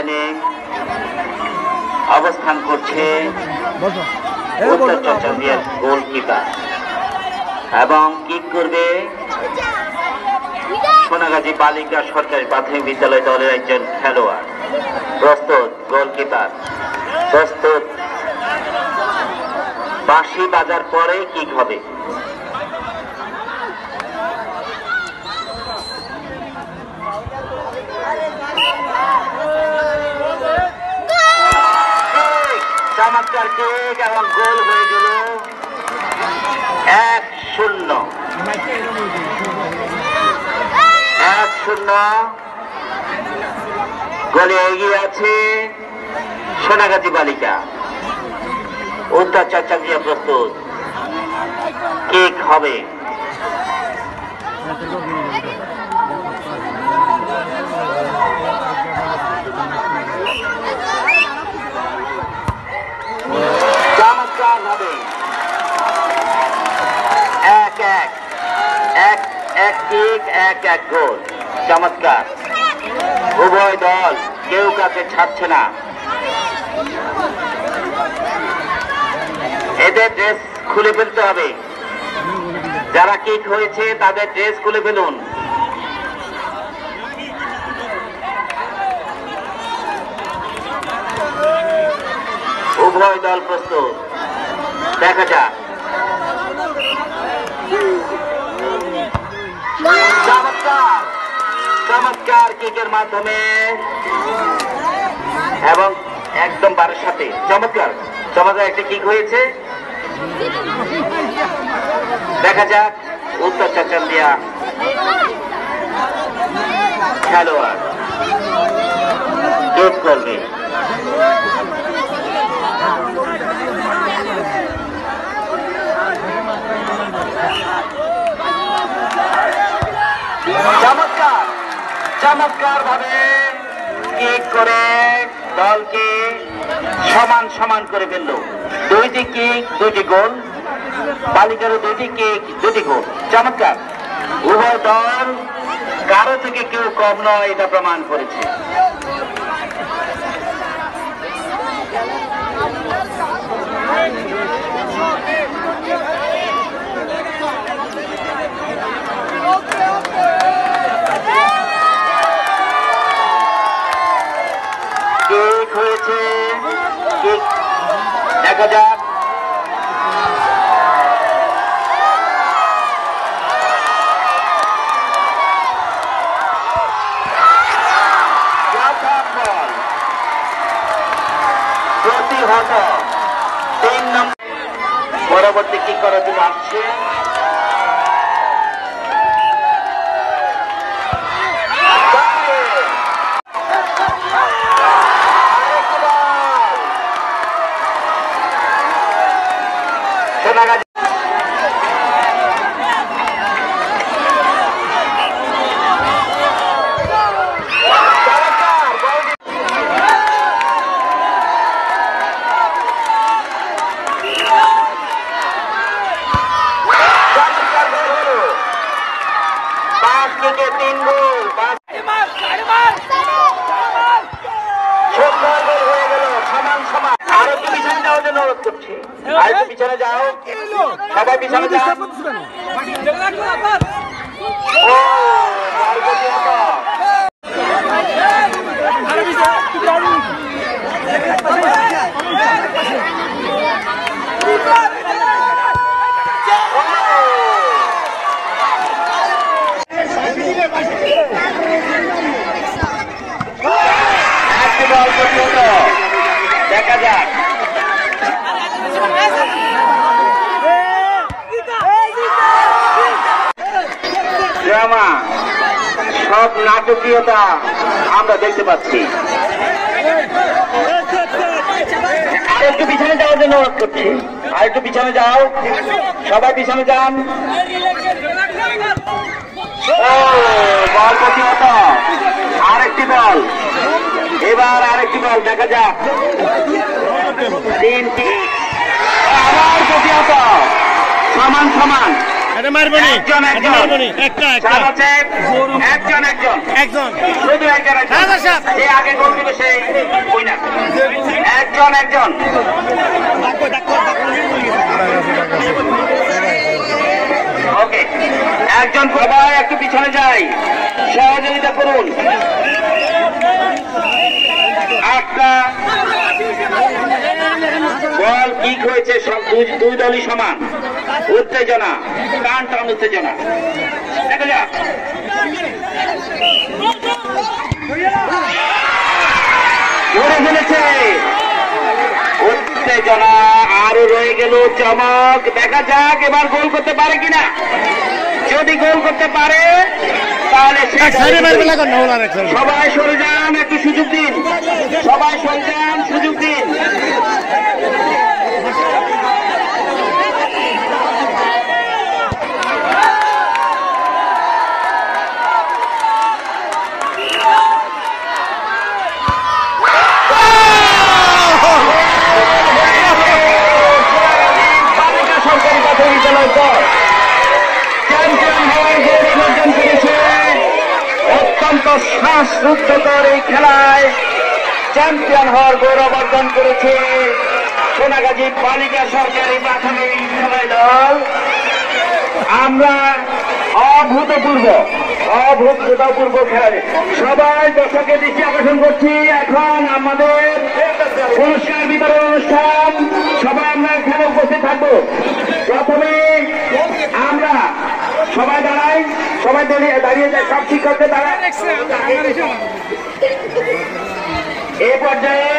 লাইনে অবস্থান করছে উত্তর চট্টগ্রামের গোলকিপার এবং কিক করবে সোনাগাজী বালিকা সরকারি প্রাথমিক বিদ্যালয় দলের একজন খেলোয়াড়। প্রস্তুত, গোলকিপার প্রস্তুত, বাঁশি বাজার পরে কিক হবে। চমৎকার কিক এবং গোল হয়ে গেল 1-0। 1-0 গোলে এগিয়ে আছে সোনাগাজী বালিকা। উত্তর চট্টগ্রাম প্রস্তুত, কিক হবে। চমৎকার হবে 1-1 কিক 1-1 গোল। চমৎকার, উভয় দল কেউ কাছে ছাড়ছে না। এদের ড্রেস খুলে ফেলতে হবে, যারা কিক হয়েছে তাদের ড্রেস খুলে ফেলুন। উভয় দল প্রস্তুত, দেখা যাক। চমৎকার চমৎকার কিকের মাধ্যমে এবং একদম বারের সাথে চমৎকার চমৎকার একটা কিক হয়েছে। দেখা যাক উত্তর চট্টগ্রাম খেলোয়াড় কিক করবে। চমৎকার চমৎকার ভাবে কিক করে দলকে সমান সমান করে ফেলল। 2টি কিক 2টি গোল, বালিকারও 2টি কিক 2টি গোল। চমৎকার, উভয় দল কারো থেকে কেউ কম নয়, এটা প্রমাণ করেছে। কিক হয়েছে, কিক দেখা যাক। প্রতিহত 3 নম্বর পরবর্তী কিক করার জন্য আসছে। পিছনে যাও, সবাই পিছনে যাও। দেখা যাক ড্রামা, সব নাটকীয়তা আমরা দেখতে পাচ্ছি। আরেকটু পিছনে যাওয়ার জন্য অনুরোধ করছি, আরেকটু পিছনে যাও, সবাই পিছনে যান। বল প্রতিহত, আরেকটি বল, এবার আরেকটি বল, দেখা যাক। 3টি আবার প্রতিহত, সমান সমান। একজন একজন, একজন একজন, শুধু একজন। যে আগে গোল দিবে সেই উইনার। একজন একজন ওকে, একজন সবাই একটু পিছনে যাই, সহযোগিতা করুন। আটটা বল কিক হয়েছে, সব দুই দলই সমান। উত্তেজনা, টান টান উত্তেজনা। দেখা যাক ধরে ফেলেছে। উত্তেজনা আরো রয়ে গেল, চমক। দেখা যাক এবার গোল করতে পারে কিনা। যদি গোল করতে পারে তাহলে সবাই সরে যান, একটু সুযোগ দিন, সবাই সরে যান, সুযোগ দিন। অত্যন্ত শ্বাসরুদ্ধকর এই খেলায় চ্যাম্পিয়ন হওয়ার গৌরব অর্জন করেছে সোনাগাজী বালিকা সরকারি প্রাথমিক বিদ্যালয় দল। আমরা অভূতপূর্ব খেলা, সবাই দর্শকের দৃষ্টি আকর্ষণ করছি। এখন আমাদের পুরস্কার বিতরণ অনুষ্ঠান, সবাই আমরা এখানে উপস্থিত থাকবো। প্রথমে আমরা সবাই দাঁড়াই, সবাই দাঁড়িয়ে যায়, সব শিক্ষকদের দাঁড়ায়। এই পর্যায়ে